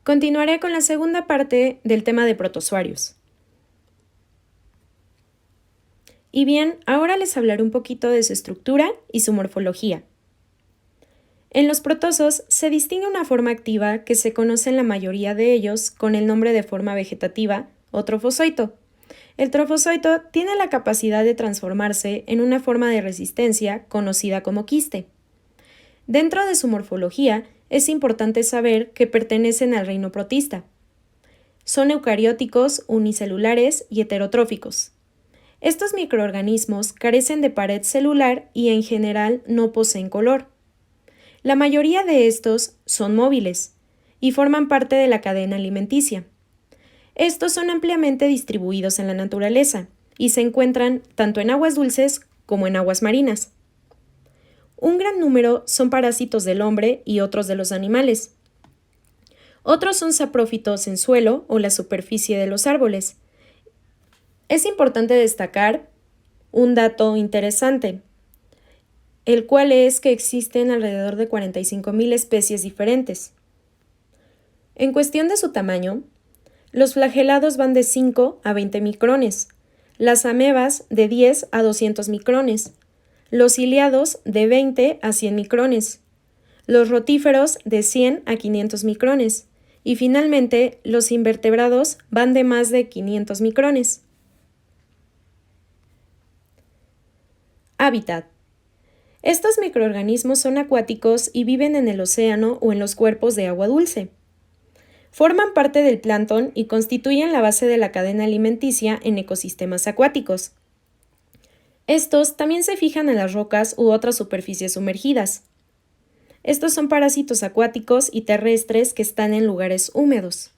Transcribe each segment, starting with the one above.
Continuaré con la segunda parte del tema de protozoarios. Y bien, ahora les hablaré un poquito de su estructura y su morfología. En los protozoos se distingue una forma activa que se conoce en la mayoría de ellos con el nombre de forma vegetativa o trofozoito. El trofozoito tiene la capacidad de transformarse en una forma de resistencia conocida como quiste. Dentro de su morfología es importante saber que pertenecen al reino protista. Son eucarióticos, unicelulares y heterotróficos. Estos microorganismos carecen de pared celular y en general no poseen color. La mayoría de estos son móviles y forman parte de la cadena alimenticia. Estos son ampliamente distribuidos en la naturaleza y se encuentran tanto en aguas dulces como en aguas marinas. Un gran número son parásitos del hombre y otros de los animales. Otros son saprófitos en suelo o la superficie de los árboles. Es importante destacar un dato interesante, el cual es que existen alrededor de 45,000 especies diferentes. En cuestión de su tamaño, los flagelados van de 5 a 20 micrones, las amebas de 10 a 200 micrones, los ciliados de 20 a 100 micrones, los rotíferos de 100 a 500 micrones y finalmente los invertebrados van de más de 500 micrones. Hábitat. Estos microorganismos son acuáticos y viven en el océano o en los cuerpos de agua dulce. Forman parte del plancton y constituyen la base de la cadena alimenticia en ecosistemas acuáticos. Estos también se fijan en las rocas u otras superficies sumergidas. Estos son parásitos acuáticos y terrestres que están en lugares húmedos.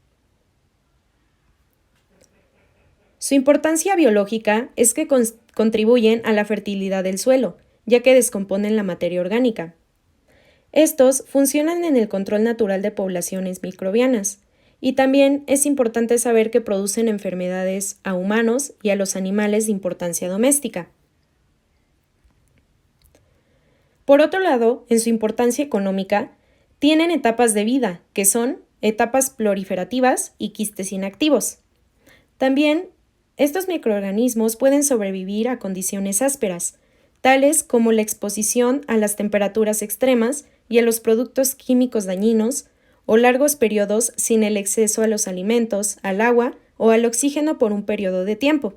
Su importancia biológica es que contribuyen a la fertilidad del suelo, ya que descomponen la materia orgánica. Estos funcionan en el control natural de poblaciones microbianas, y también es importante saber que producen enfermedades a humanos y a los animales de importancia doméstica. Por otro lado, en su importancia económica, tienen etapas de vida, que son etapas proliferativas y quistes inactivos. También, estos microorganismos pueden sobrevivir a condiciones ásperas, tales como la exposición a las temperaturas extremas y a los productos químicos dañinos, o largos periodos sin el acceso a los alimentos, al agua o al oxígeno por un periodo de tiempo.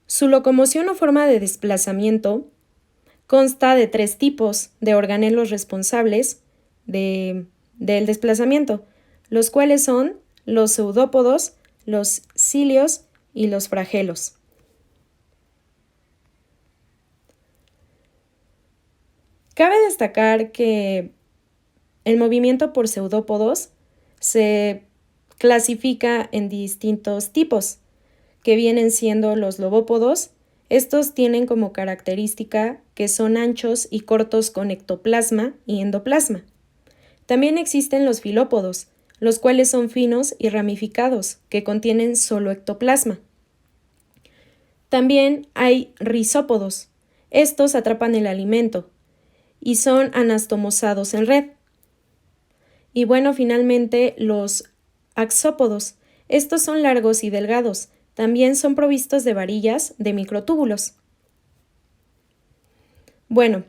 Su locomoción o forma de desplazamiento consta de 3 tipos de organelos responsables del desplazamiento, los cuales son los pseudópodos, los cilios y los flagelos. Cabe destacar que el movimiento por pseudópodos se clasifica en distintos tipos, que vienen siendo los lobópodos. Estos tienen como característica que son anchos y cortos con ectoplasma y endoplasma. También existen los filópodos, los cuales son finos y ramificados, que contienen solo ectoplasma. También hay rizópodos. Estos atrapan el alimento y son anastomosados en red. Y bueno, finalmente los axópodos. Estos son largos y delgados. También son provistos de varillas de microtúbulos. Bueno,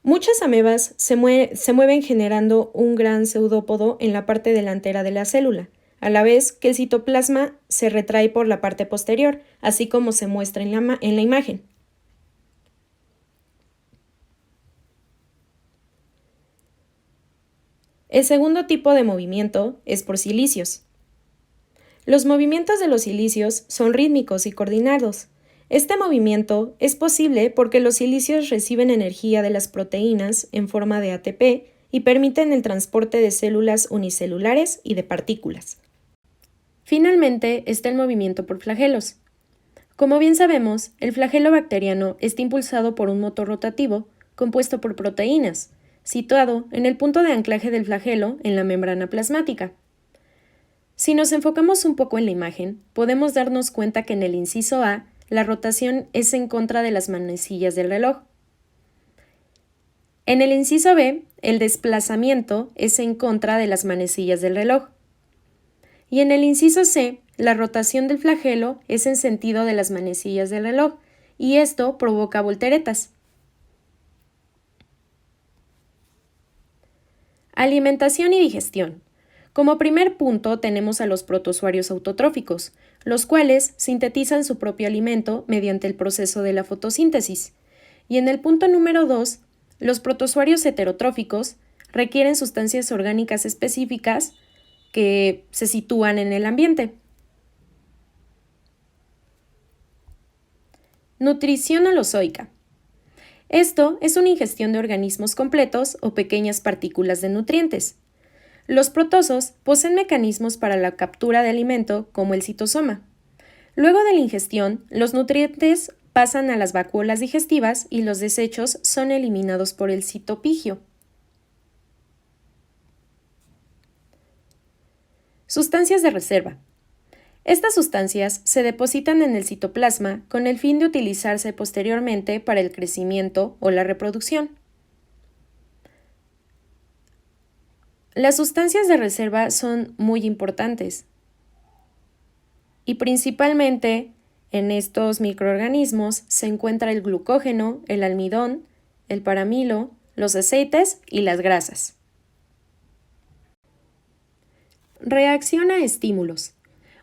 muchas amebas se mueven generando un gran pseudópodo en la parte delantera de la célula, a la vez que el citoplasma se retrae por la parte posterior, así como se muestra en la imagen. El segundo tipo de movimiento es por cilicios. Los movimientos de los cilicios son rítmicos y coordinados. Este movimiento es posible porque los cilicios reciben energía de las proteínas en forma de ATP y permiten el transporte de células unicelulares y de partículas. Finalmente está el movimiento por flagelos. Como bien sabemos, el flagelo bacteriano está impulsado por un motor rotativo compuesto por proteínas, situado en el punto de anclaje del flagelo en la membrana plasmática. Si nos enfocamos un poco en la imagen, podemos darnos cuenta que en el inciso A, la rotación es en contra de las manecillas del reloj. En el inciso B, el desplazamiento es en contra de las manecillas del reloj. Y en el inciso C, la rotación del flagelo es en sentido de las manecillas del reloj, y esto provoca volteretas. Alimentación y digestión. Como primer punto tenemos a los protozoarios autotróficos, los cuales sintetizan su propio alimento mediante el proceso de la fotosíntesis. Y en el punto número 2, los protozoarios heterotróficos requieren sustancias orgánicas específicas que se sitúan en el ambiente. Nutrición holozoica. Esto es una ingestión de organismos completos o pequeñas partículas de nutrientes. Los protozoos poseen mecanismos para la captura de alimento como el citosoma. Luego de la ingestión, los nutrientes pasan a las vacuolas digestivas y los desechos son eliminados por el citopigio. Sustancias de reserva. Estas sustancias se depositan en el citoplasma con el fin de utilizarse posteriormente para el crecimiento o la reproducción. Las sustancias de reserva son muy importantes y principalmente en estos microorganismos se encuentra el glucógeno, el almidón, el paramilo, los aceites y las grasas. Reacción a estímulos.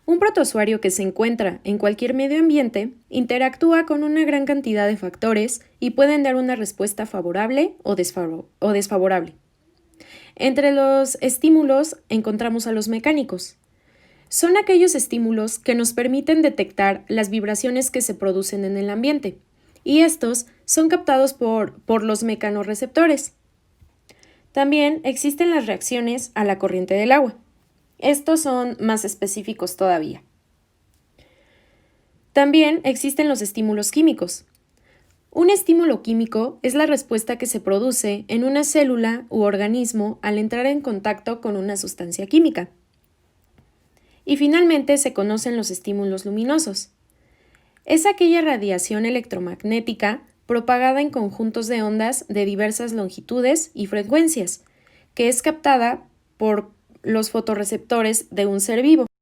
Un protozoario que se encuentra en cualquier medio ambiente interactúa con una gran cantidad de factores y pueden dar una respuesta favorable o desfavorable. Entre los estímulos encontramos a los mecánicos. Son aquellos estímulos que nos permiten detectar las vibraciones que se producen en el ambiente, y estos son captados por los mecanorreceptores. También existen las reacciones a la corriente del agua. Estos son más específicos todavía. También existen los estímulos químicos. Un estímulo químico es la respuesta que se produce en una célula u organismo al entrar en contacto con una sustancia química. Y finalmente se conocen los estímulos luminosos. Es aquella radiación electromagnética propagada en conjuntos de ondas de diversas longitudes y frecuencias, que es captada por los fotorreceptores de un ser vivo.